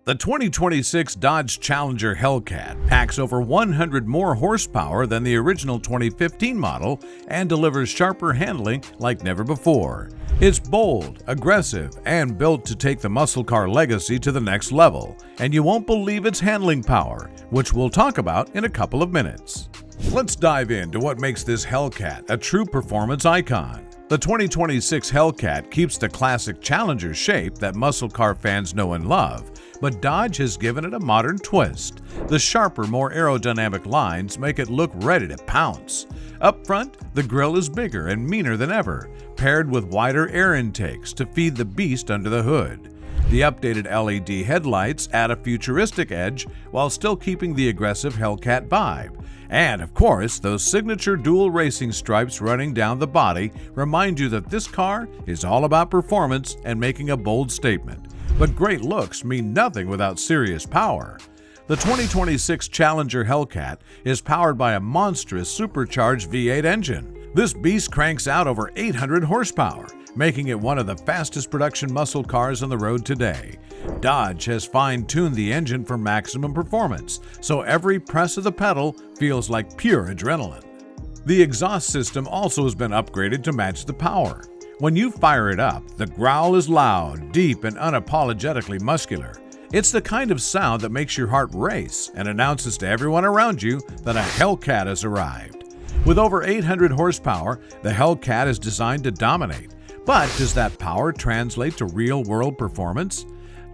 The 2026 Dodge Challenger Hellcat packs over 100 more horsepower than the original 2015 model and delivers sharper handling like never before. It's bold, aggressive, and built to take the muscle car legacy to the next level, and you won't believe its handling power, which we'll talk about in a couple of minutes. Let's dive into what makes this Hellcat a true performance icon. The 2026 Hellcat keeps the classic Challenger shape that muscle car fans know and love, but Dodge has given it a modern twist. The sharper, more aerodynamic lines make it look ready to pounce. Up front, the grille is bigger and meaner than ever, paired with wider air intakes to feed the beast under the hood. The updated LED headlights add a futuristic edge while still keeping the aggressive Hellcat vibe. And of course, those signature dual racing stripes running down the body remind you that this car is all about performance and making a bold statement. But great looks mean nothing without serious power. The 2026 Challenger Hellcat is powered by a monstrous supercharged V8 engine. This beast cranks out over 800 horsepower, making it one of the fastest production muscle cars on the road today. Dodge has fine-tuned the engine for maximum performance, so every press of the pedal feels like pure adrenaline. The exhaust system also has been upgraded to match the power. When you fire it up, the growl is loud, deep, and unapologetically muscular. It's the kind of sound that makes your heart race and announces to everyone around you that a Hellcat has arrived. With over 800 horsepower, the Hellcat is designed to dominate. But does that power translate to real-world performance?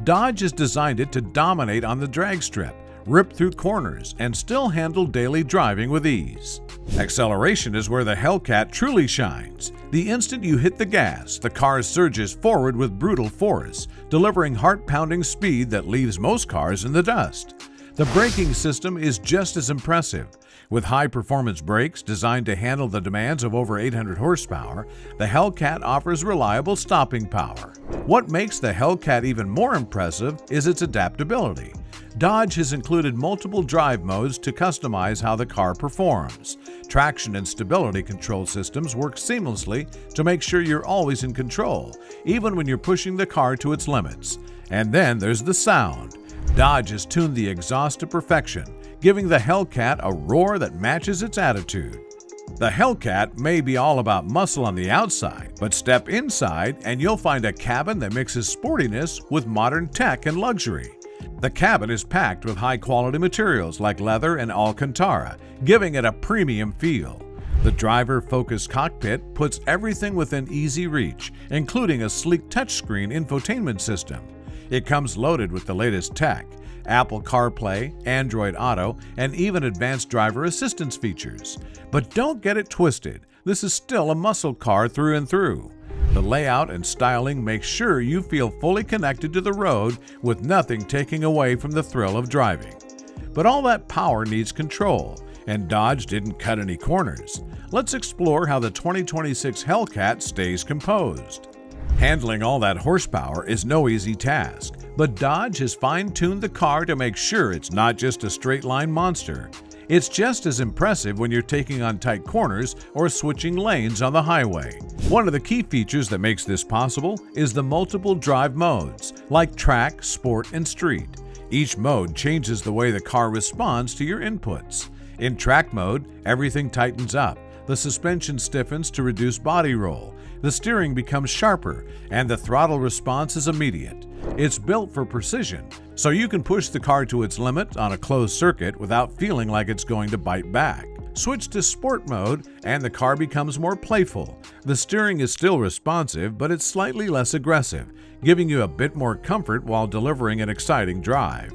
Dodge has designed it to dominate on the drag strip, rip through corners, and still handle daily driving with ease. Acceleration is where the Hellcat truly shines. The instant you hit the gas, the car surges forward with brutal force, delivering heart-pounding speed that leaves most cars in the dust. The braking system is just as impressive. With high-performance brakes designed to handle the demands of over 800 horsepower, the Hellcat offers reliable stopping power. What makes the Hellcat even more impressive is its adaptability. Dodge has included multiple drive modes to customize how the car performs. Traction and stability control systems work seamlessly to make sure you're always in control, even when you're pushing the car to its limits. And then there's the sound. Dodge has tuned the exhaust to perfection, giving the Hellcat a roar that matches its attitude. The Hellcat may be all about muscle on the outside, but step inside and you'll find a cabin that mixes sportiness with modern tech and luxury. The cabin is packed with high-quality materials like leather and Alcantara, giving it a premium feel. The driver-focused cockpit puts everything within easy reach, including a sleek touchscreen infotainment system. It comes loaded with the latest tech, Apple CarPlay, Android Auto, and even advanced driver assistance features. But don't get it twisted, this is still a muscle car through and through. The layout and styling make sure you feel fully connected to the road with nothing taking away from the thrill of driving. But all that power needs control, and Dodge didn't cut any corners. Let's explore how the 2026 Hellcat stays composed. Handling all that horsepower is no easy task, but Dodge has fine-tuned the car to make sure it's not just a straight-line monster. It's just as impressive when you're taking on tight corners or switching lanes on the highway. One of the key features that makes this possible is the multiple drive modes, like track, sport, and street. Each mode changes the way the car responds to your inputs. In track mode, everything tightens up. The suspension stiffens to reduce body roll. The steering becomes sharper, and the throttle response is immediate. It's built for precision, so you can push the car to its limit on a closed circuit without feeling like it's going to bite back. Switch to sport mode, and the car becomes more playful. The steering is still responsive, but it's slightly less aggressive, giving you a bit more comfort while delivering an exciting drive.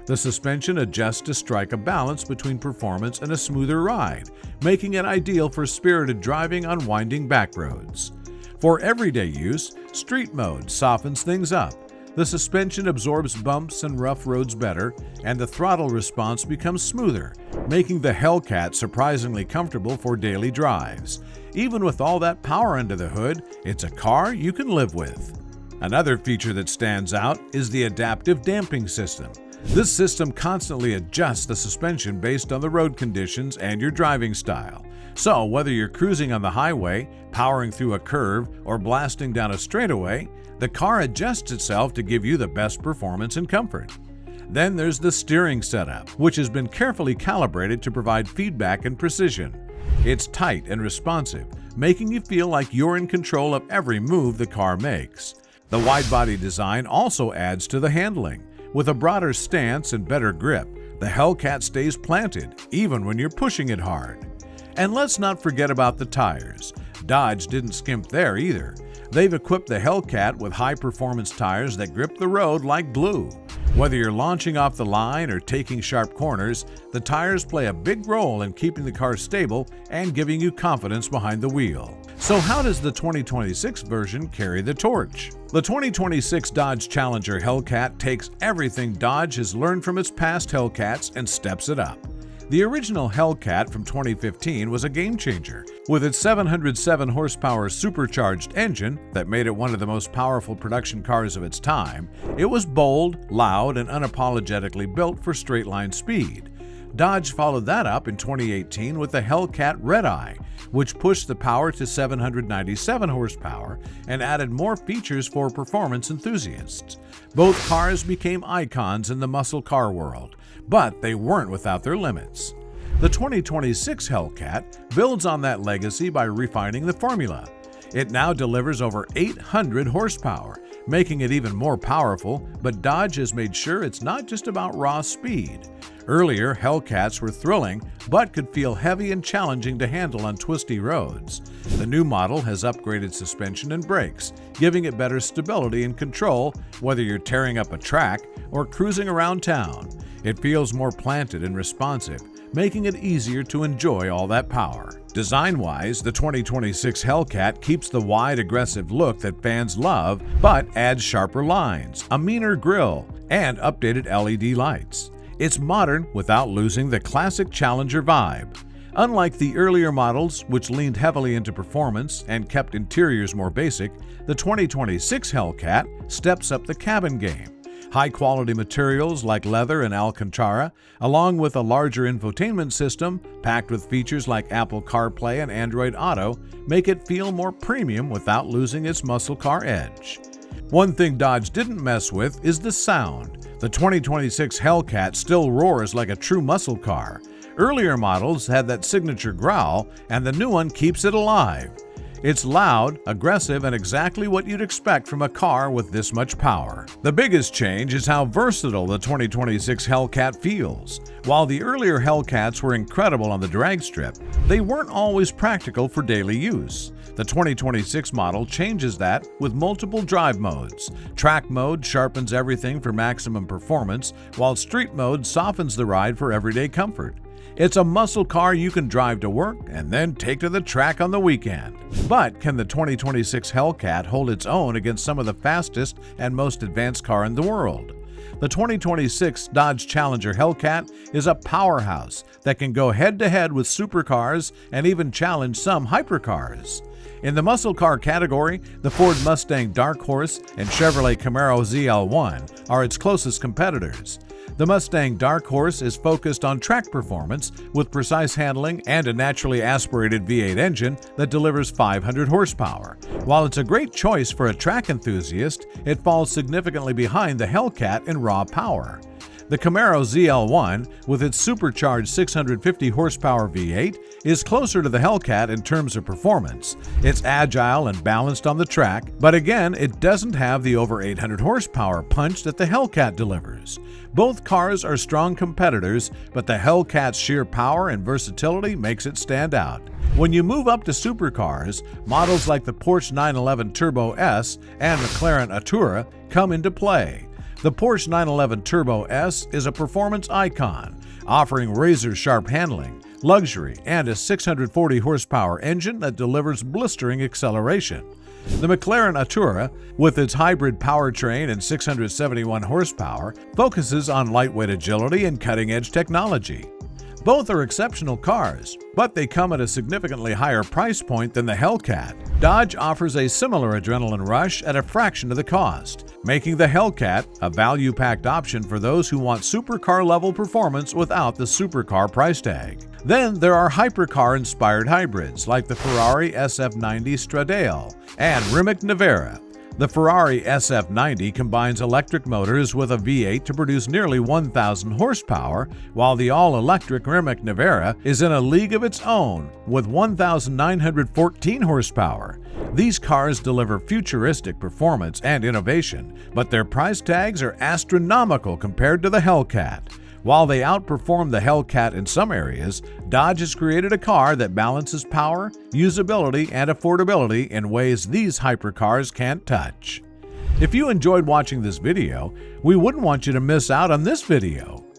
The suspension adjusts to strike a balance between performance and a smoother ride, making it ideal for spirited driving on winding back roads. For everyday use, street mode softens things up. The suspension absorbs bumps and rough roads better, and the throttle response becomes smoother, making the Hellcat surprisingly comfortable for daily drives. Even with all that power under the hood, it's a car you can live with. Another feature that stands out is the adaptive damping system. This system constantly adjusts the suspension based on the road conditions and your driving style. So whether you're cruising on the highway, powering through a curve, or blasting down a straightaway, the car adjusts itself to give you the best performance and comfort. Then there's the steering setup, which has been carefully calibrated to provide feedback and precision. It's tight and responsive, making you feel like you're in control of every move the car makes. The wide-body design also adds to the handling. With a broader stance and better grip, the Hellcat stays planted, even when you're pushing it hard. And let's not forget about the tires. Dodge didn't skimp there either. They've equipped the Hellcat with high-performance tires that grip the road like glue. Whether you're launching off the line or taking sharp corners, the tires play a big role in keeping the car stable and giving you confidence behind the wheel. So how does the 2026 version carry the torch? The 2026 Dodge Challenger Hellcat takes everything Dodge has learned from its past Hellcats and steps it up. The original Hellcat from 2015 was a game-changer. With its 707 horsepower supercharged engine that made it one of the most powerful production cars of its time, it was bold, loud, and unapologetically built for straight-line speed. Dodge followed that up in 2018 with the Hellcat Red Eye, which pushed the power to 797 horsepower and added more features for performance enthusiasts. Both cars became icons in the muscle car world, but they weren't without their limits. The 2026 Hellcat builds on that legacy by refining the formula. It now delivers over 800 horsepower, making it even more powerful, but Dodge has made sure it's not just about raw speed. Earlier, Hellcats were thrilling, but could feel heavy and challenging to handle on twisty roads. The new model has upgraded suspension and brakes, giving it better stability and control, whether you're tearing up a track or cruising around town. It feels more planted and responsive, making it easier to enjoy all that power. Design-wise, the 2026 Hellcat keeps the wide, aggressive look that fans love, but adds sharper lines, a meaner grille, and updated LED lights. It's modern without losing the classic Challenger vibe. Unlike the earlier models, which leaned heavily into performance and kept interiors more basic, the 2026 Hellcat steps up the cabin game. High-quality materials like leather and Alcantara, along with a larger infotainment system packed with features like Apple CarPlay and Android Auto, make it feel more premium without losing its muscle car edge. One thing Dodge didn't mess with is the sound. The 2026 Hellcat still roars like a true muscle car. Earlier models had that signature growl, and the new one keeps it alive. It's loud, aggressive, and exactly what you'd expect from a car with this much power. The biggest change is how versatile the 2026 Hellcat feels. While the earlier Hellcats were incredible on the drag strip, they weren't always practical for daily use. The 2026 model changes that with multiple drive modes. Track mode sharpens everything for maximum performance, while street mode softens the ride for everyday comfort. It's a muscle car you can drive to work and then take to the track on the weekend. But can the 2026 Hellcat hold its own against some of the fastest and most advanced car in the world? The 2026 Dodge Challenger Hellcat is a powerhouse that can go head-to-head with supercars and even challenge some hypercars. In the muscle car category, the Ford Mustang Dark Horse and Chevrolet Camaro ZL1 are its closest competitors. The Mustang Dark Horse is focused on track performance with precise handling and a naturally aspirated V8 engine that delivers 500 horsepower. While it's a great choice for a track enthusiast, it falls significantly behind the Hellcat in raw power. The Camaro ZL1, with its supercharged 650 horsepower V8, is closer to the Hellcat in terms of performance. It's agile and balanced on the track, but again, it doesn't have the over 800 horsepower punch that the Hellcat delivers. Both cars are strong competitors, but the Hellcat's sheer power and versatility makes it stand out. When you move up to supercars, models like the Porsche 911 Turbo S and McLaren Artura come into play. The Porsche 911 Turbo S is a performance icon, offering razor-sharp handling, luxury, and a 640 horsepower engine that delivers blistering acceleration. The McLaren Artura, with its hybrid powertrain and 671 horsepower, focuses on lightweight agility and cutting-edge technology. Both are exceptional cars, but they come at a significantly higher price point than the Hellcat. Dodge offers a similar adrenaline rush at a fraction of the cost, making the Hellcat a value-packed option for those who want supercar-level performance without the supercar price tag. Then there are hypercar-inspired hybrids like the Ferrari SF90 Stradale and Rimac Nevera. The Ferrari SF90 combines electric motors with a V8 to produce nearly 1,000 horsepower, while the all-electric Rimac Nevera is in a league of its own with 1,914 horsepower. These cars deliver futuristic performance and innovation, but their price tags are astronomical compared to the Hellcat. While they outperform the Hellcat in some areas, Dodge has created a car that balances power, usability, and affordability in ways these hypercars can't touch. If you enjoyed watching this video, we wouldn't want you to miss out on this video.